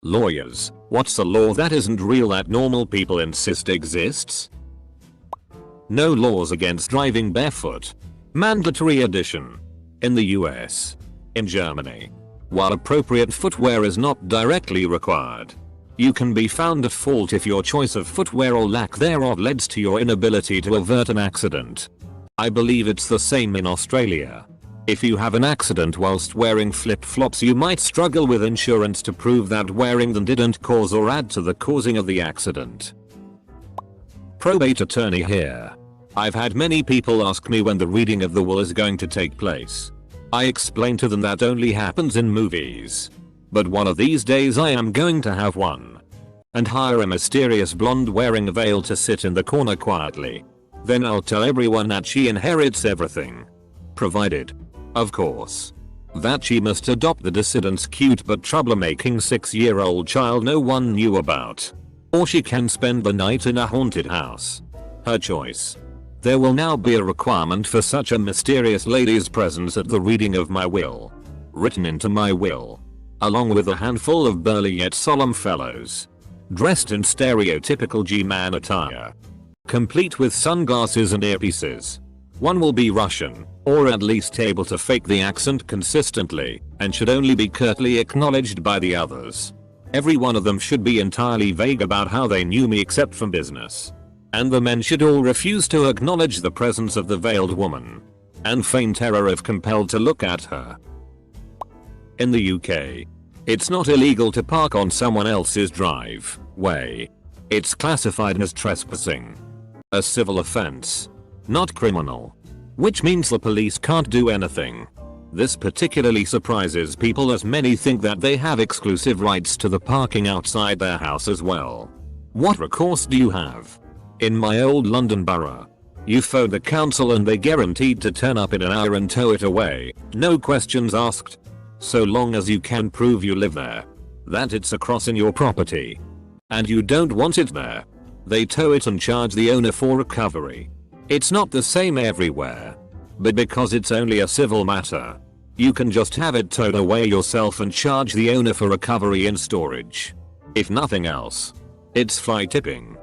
Lawyers, what's a law that isn't real that normal people insist exists? No laws against driving barefoot. Mandatory edition. In the US. In Germany. While appropriate footwear is not directly required, you can be found at fault if your choice of footwear or lack thereof leads to your inability to avert an accident. I believe it's the same in Australia. If you have an accident whilst wearing flip-flops, you might struggle with insurance to prove that wearing them didn't cause or add to the causing of the accident. Probate attorney here. I've had many people ask me when the reading of the will is going to take place. I explain to them that only happens in movies. But one of these days I am going to have one. And hire a mysterious blonde wearing a veil to sit in the corner quietly. Then I'll tell everyone that she inherits everything. Provided, of course, that she must adopt the dissident's cute but troublemaking 6-year-old child no one knew about. Or she can spend the night in a haunted house. Her choice. There will now be a requirement for such a mysterious lady's presence at the reading of my will. Written into my will. Along with a handful of burly yet solemn fellows. Dressed in stereotypical G-man attire. Complete with sunglasses and earpieces. One will be Russian, or at least able to fake the accent consistently, and should only be curtly acknowledged by the others. Every one of them should be entirely vague about how they knew me except from business. And the men should all refuse to acknowledge the presence of the veiled woman. And feign terror if compelled to look at her. In the UK, it's not illegal to park on someone else's driveway. It's classified as trespassing. A civil offense. Not criminal. Which means the police can't do anything. This particularly surprises people as many think that they have exclusive rights to the parking outside their house as well. What recourse do you have? In my old London borough, you phone the council and they guaranteed to turn up in an hour and tow it away, no questions asked. So long as you can prove you live there. That it's across in your property. And you don't want it there. They tow it and charge the owner for recovery. It's not the same everywhere. But because it's only a civil matter, you can just have it towed away yourself and charge the owner for recovery in storage. If nothing else, it's fly tipping.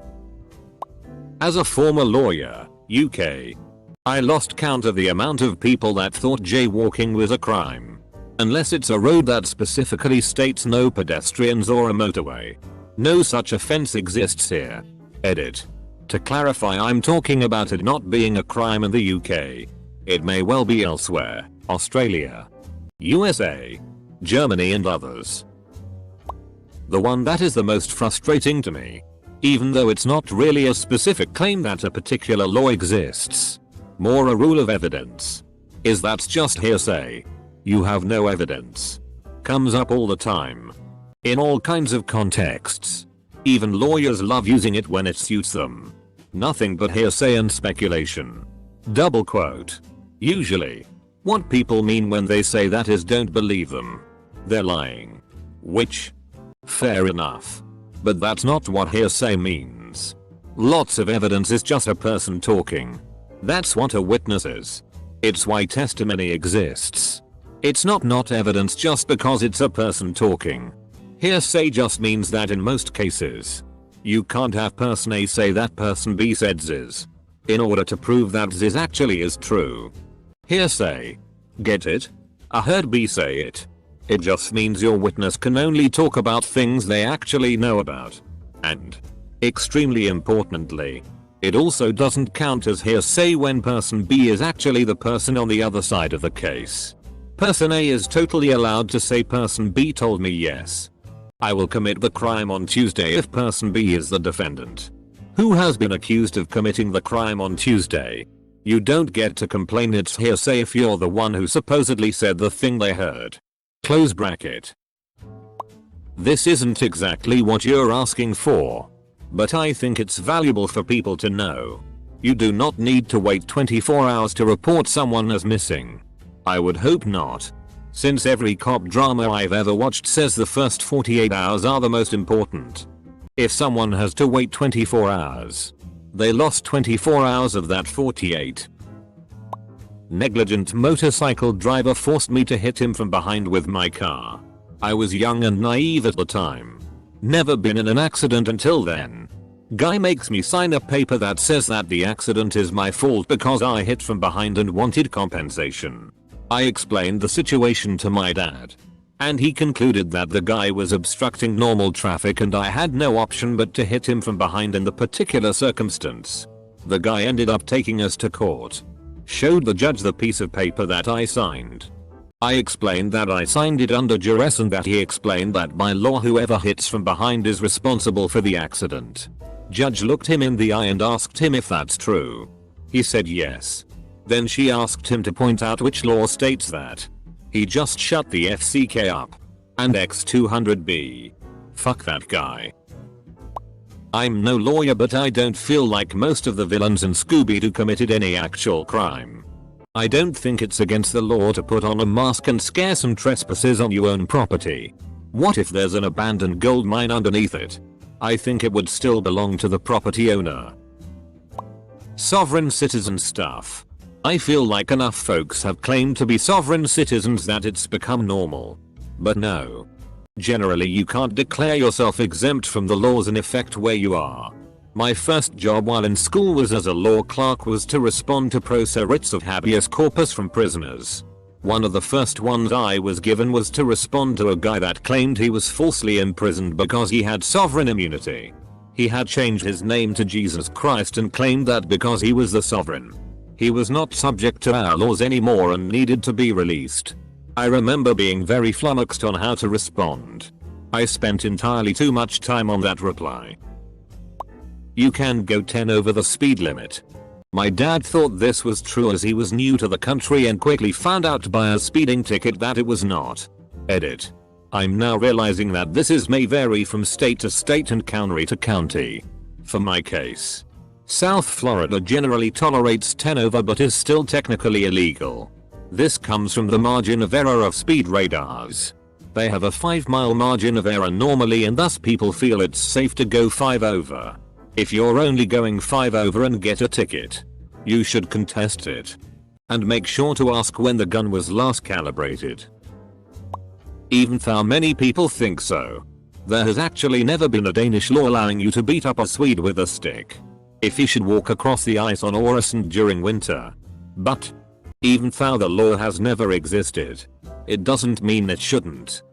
As a former lawyer, UK, I lost count of the amount of people that thought jaywalking was a crime. Unless it's a road that specifically states no pedestrians or a motorway. No such offense exists here. Edit. To clarify, I'm talking about it not being a crime in the UK. It may well be elsewhere, Australia, USA, Germany and others. The one that is the most frustrating to me, even though it's not really a specific claim that a particular law exists, more a rule of evidence, is that's just hearsay. You have no evidence. Comes up all the time. In all kinds of contexts. Even lawyers love using it when it suits them. Nothing but hearsay and speculation. Double quote. Usually, what people mean when they say that is don't believe them. They're lying. Which? Fair enough. But that's not what hearsay means. Lots of evidence is just a person talking. That's what a witness is. It's why testimony exists. It's not evidence just because it's a person talking. Hearsay just means that in most cases, you can't have person A say that person B said this in order to prove that this actually is true. Hearsay. Get it? I heard B say it. It just means your witness can only talk about things they actually know about. And, extremely importantly, it also doesn't count as hearsay when person B is actually the person on the other side of the case. Person A is totally allowed to say person B told me yes. I will commit the crime on Tuesday if person B is the defendant. Who has been accused of committing the crime on Tuesday? You don't get to complain it's hearsay if you're the one who supposedly said the thing they heard. Close bracket. This isn't exactly what you're asking for. But I think it's valuable for people to know. You do not need to wait 24 hours to report someone as missing. I would hope not. Since every cop drama I've ever watched says the first 48 hours are the most important. If someone has to wait 24 hours, they lost 24 hours of that 48. Negligent motorcycle driver forced me to hit him from behind with my car. I was young and naive at the time. Never been in an accident until then. Guy makes me sign a paper that says that the accident is my fault because I hit from behind and wanted compensation. I explained the situation to my dad, and he concluded that the guy was obstructing normal traffic and I had no option but to hit him from behind in the particular circumstance. The guy ended up taking us to court. Showed the judge the piece of paper that I signed. I explained that I signed it under duress and that he explained that by law whoever hits from behind is responsible for the accident. Judge looked him in the eye and asked him if that's true. He said yes. Then she asked him to point out which law states that. He just shut the FCK up. And X200B. Fuck that guy. I'm no lawyer, but I don't feel like most of the villains in Scooby-Doo committed any actual crime. I don't think it's against the law to put on a mask and scare some trespassers on your own property. What if there's an abandoned gold mine underneath it? I think it would still belong to the property owner. Sovereign citizen stuff. I feel like enough folks have claimed to be sovereign citizens that it's become normal. But no. Generally you can't declare yourself exempt from the laws in effect where you are. My first job while in school was as a law clerk was to respond to pro se writs of habeas corpus from prisoners. One of the first ones I was given was to respond to a guy that claimed he was falsely imprisoned because he had sovereign immunity. He had changed his name to Jesus Christ and claimed that because he was the sovereign, he was not subject to our laws anymore and needed to be released. I remember being very flummoxed on how to respond. I spent entirely too much time on that reply. You can go 10 over the speed limit. My dad thought this was true as he was new to the country and quickly found out by a speeding ticket that it was not. Edit. I'm now realizing that this may vary from state to state and county to county. For my case, South Florida generally tolerates 10 over but is still technically illegal. This comes from the margin of error of speed radars. They have a 5-mile margin of error normally and thus people feel it's safe to go 5 over. If you're only going 5 over and get a ticket, you should contest it. And make sure to ask when the gun was last calibrated. Even though many people think so, there has actually never been a Danish law allowing you to beat up a Swede with a stick if he should walk across the ice on Øresund during winter. But even though the law has never existed, it doesn't mean it shouldn't.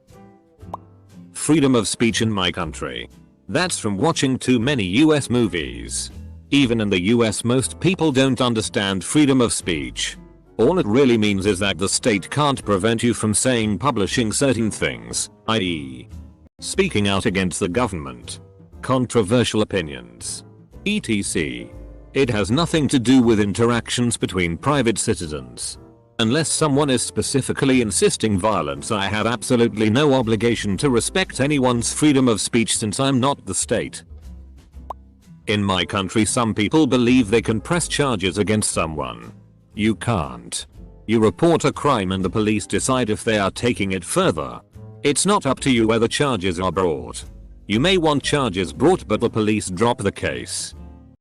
Freedom of speech in my country. That's from watching too many US movies. Even in the US most people don't understand freedom of speech. All it really means is that the state can't prevent you from saying publishing certain things, i.e. speaking out against the government, controversial opinions, etc. It has nothing to do with interactions between private citizens. Unless someone is specifically insisting violence, I have absolutely no obligation to respect anyone's freedom of speech since I'm not the state. In my country some people believe they can press charges against someone. You can't. You report a crime and the police decide if they are taking it further. It's not up to you whether charges are brought. You may want charges brought but the police drop the case.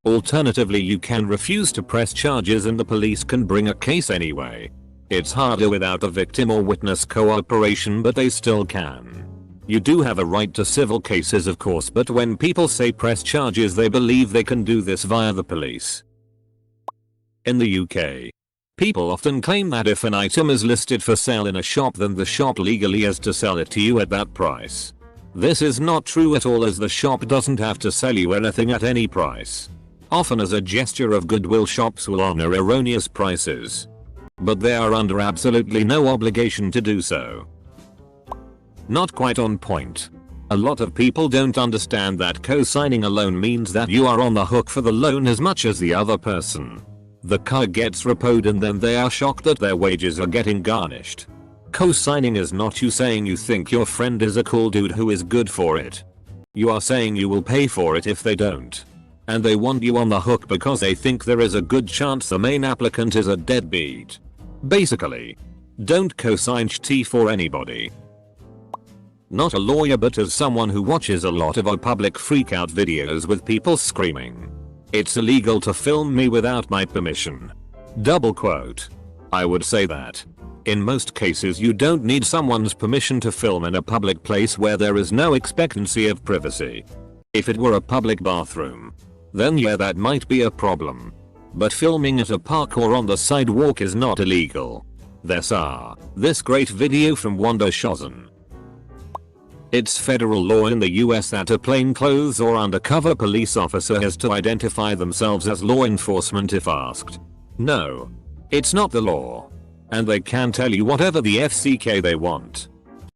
Alternatively you can refuse to press charges and the police can bring a case anyway. It's harder without a victim or witness cooperation but they still can. You do have a right to civil cases of course, but when people say press charges they believe they can do this via the police. In the UK, people often claim that if an item is listed for sale in a shop then the shop legally has to sell it to you at that price. This is not true at all as the shop doesn't have to sell you anything at any price. Often as a gesture of goodwill shops will honor erroneous prices. But they are under absolutely no obligation to do so. Not quite on point. A lot of people don't understand that co-signing a loan means that you are on the hook for the loan as much as the other person. The car gets repoed and then they are shocked that their wages are getting garnished. Co-signing is not you saying you think your friend is a cool dude who is good for it. You are saying you will pay for it if they don't. And they want you on the hook because they think there is a good chance the main applicant is a deadbeat. Basically, don't co-sign ht for anybody. Not a lawyer but as someone who watches a lot of public freakout videos with people screaming. It's illegal to film me without my permission. Double quote. I would say that In most cases you don't need someone's permission to film in a public place where there is no expectancy of privacy. If it were a public bathroom, then yeah, that might be a problem. But filming at a park or on the sidewalk is not illegal. This great video from Wanda Shozen. It's federal law in the US that a plainclothes or undercover police officer has to identify themselves as law enforcement if asked. No, it's not the law. And they can tell you whatever the FCK they want.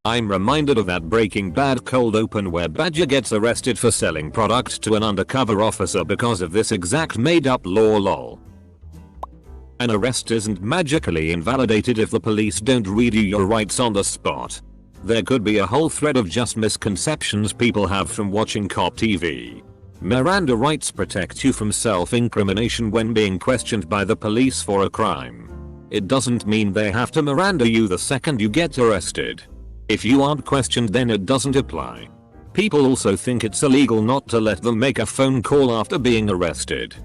I'm reminded of that Breaking Bad cold open where Badger gets arrested for selling product to an undercover officer because of this exact made up law lol. An arrest isn't magically invalidated if the police don't read you your rights on the spot. There could be a whole thread of just misconceptions people have from watching cop TV. Miranda rights protect you from self-incrimination when being questioned by the police for a crime. It doesn't mean they have to Miranda you the second you get arrested. If you aren't questioned, then it doesn't apply. People also think it's illegal not to let them make a phone call after being arrested.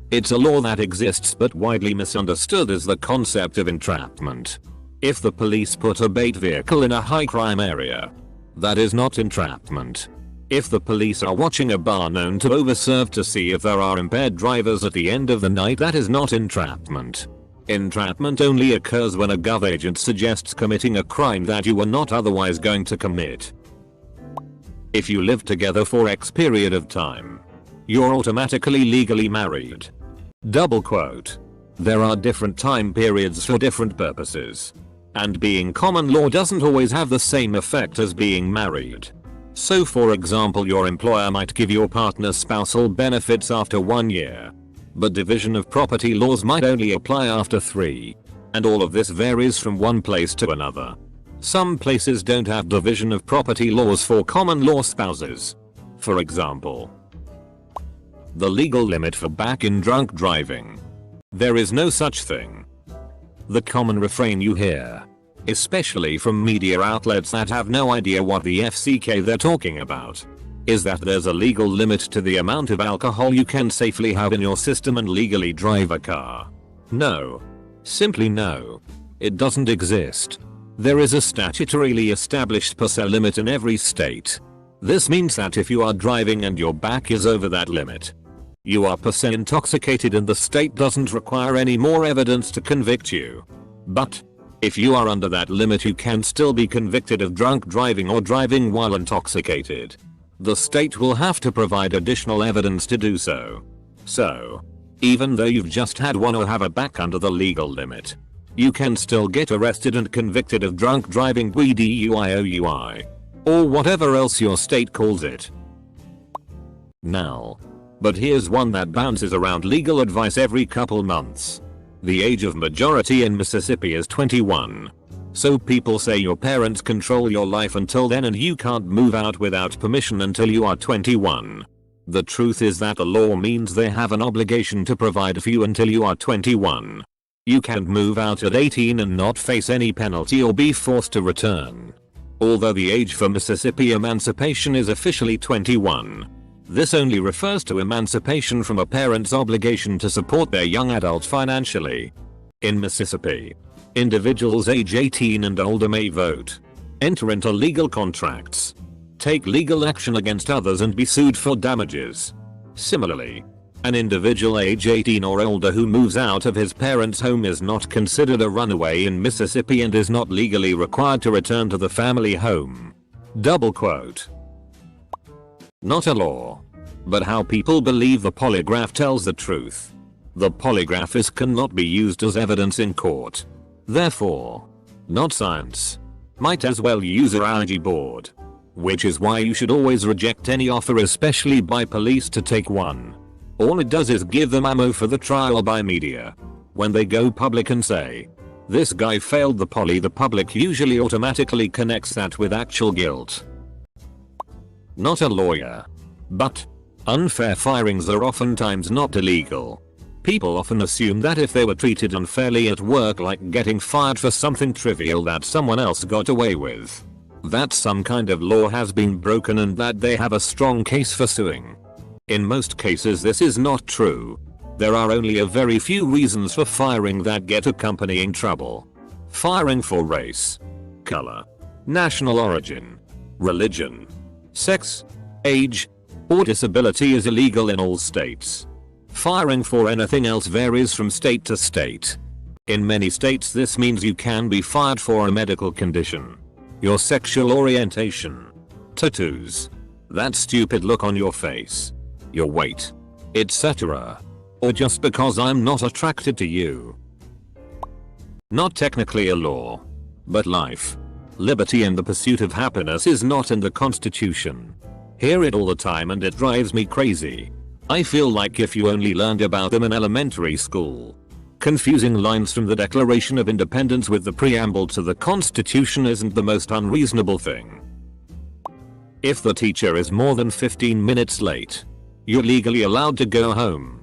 It's a law that exists but widely misunderstood as the concept of entrapment. If the police put a bait vehicle in a high crime area, that is not entrapment. If the police are watching a bar known to overserve to see if there are impaired drivers at the end of the night, that is not entrapment. Entrapment only occurs when a gov agent suggests committing a crime that you were not otherwise going to commit. If you live together for X period of time, you're automatically legally married. Double quote. There are different time periods for different purposes. And being common law doesn't always have the same effect as being married. So for example, your employer might give your partner spousal benefits after 1 year. But division of property laws might only apply after 3. And all of this varies from one place to another. Some places don't have division of property laws for common law spouses. For example, the legal limit for back-in drunk driving. There is no such thing. The common refrain you hear, especially from media outlets that have no idea what the FCK they're talking about, is that there's a legal limit to the amount of alcohol you can safely have in your system and legally drive a car. No. Simply no. It doesn't exist. There is a statutorily established per se limit in every state. This means that if you are driving and your back is over that limit, you are per se intoxicated and the state doesn't require any more evidence to convict you. But if you are under that limit, you can still be convicted of drunk driving or driving while intoxicated. The state will have to provide additional evidence to do so. So, even though you've just had one or have a back under the legal limit, you can still get arrested and convicted of drunk driving, DUI, or whatever else your state calls it. Now, but here's one that bounces around legal advice every couple months. The age of majority in Mississippi is 21. So people say your parents control your life until then and you can't move out without permission until you are 21. The truth is that the law means they have an obligation to provide for you until you are 21. You can't move out at 18 and not face any penalty or be forced to return. Although the age for Mississippi emancipation is officially 21. This only refers to emancipation from a parent's obligation to support their young adult financially. In Mississippi, individuals age 18 and older may vote, enter into legal contracts, take legal action against others and be sued for damages. Similarly, an individual age 18 or older who moves out of his parents' home is not considered a runaway in Mississippi and is not legally required to return to the family home. Double quote. Not a law, but how people believe the polygraph tells the truth. The polygraph cannot be used as evidence in court. Therefore, not science. Might as well use a Ouija board. Which is why you should always reject any offer, especially by police, to take one. All it does is give them ammo for the trial by media. When they go public and say, "This guy failed the poly," the public usually automatically connects that with actual guilt. Not a lawyer. But unfair firings are oftentimes not illegal. People often assume that if they were treated unfairly at work, like getting fired for something trivial that someone else got away with, that some kind of law has been broken and that they have a strong case for suing. In most cases this is not true. There are only a very few reasons for firing that get accompanying trouble. Firing for race, color, national origin, religion, sex, age, or disability is illegal in all states. Firing for anything else varies from state to state. In many states this means you can be fired for a medical condition, your sexual orientation, tattoos, that stupid look on your face, your weight, etc. Or just because I'm not attracted to you. Not technically a law, but life, liberty and the pursuit of happiness is not in the Constitution. Hear it all the time and it drives me crazy. I feel like if you only learned about them in elementary school. Confusing lines from the Declaration of Independence with the preamble to the Constitution isn't the most unreasonable thing. If the teacher is more than 15 minutes late, you're legally allowed to go home.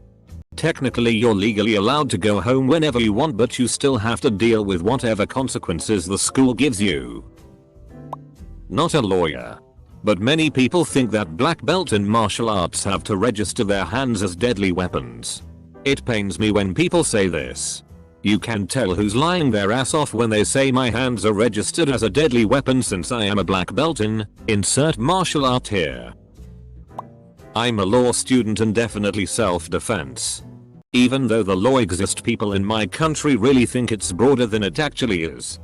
Technically you're legally allowed to go home whenever you want, but you still have to deal with whatever consequences the school gives you. Not a lawyer, but many people think that black belt in martial arts have to register their hands as deadly weapons. It pains me when people say this. You can tell who's lying their ass off when they say my hands are registered as a deadly weapon since I am a black belt in, insert martial art here. I'm a law student and definitely self-defense. Even though the law exists, people in my country really think it's broader than it actually is.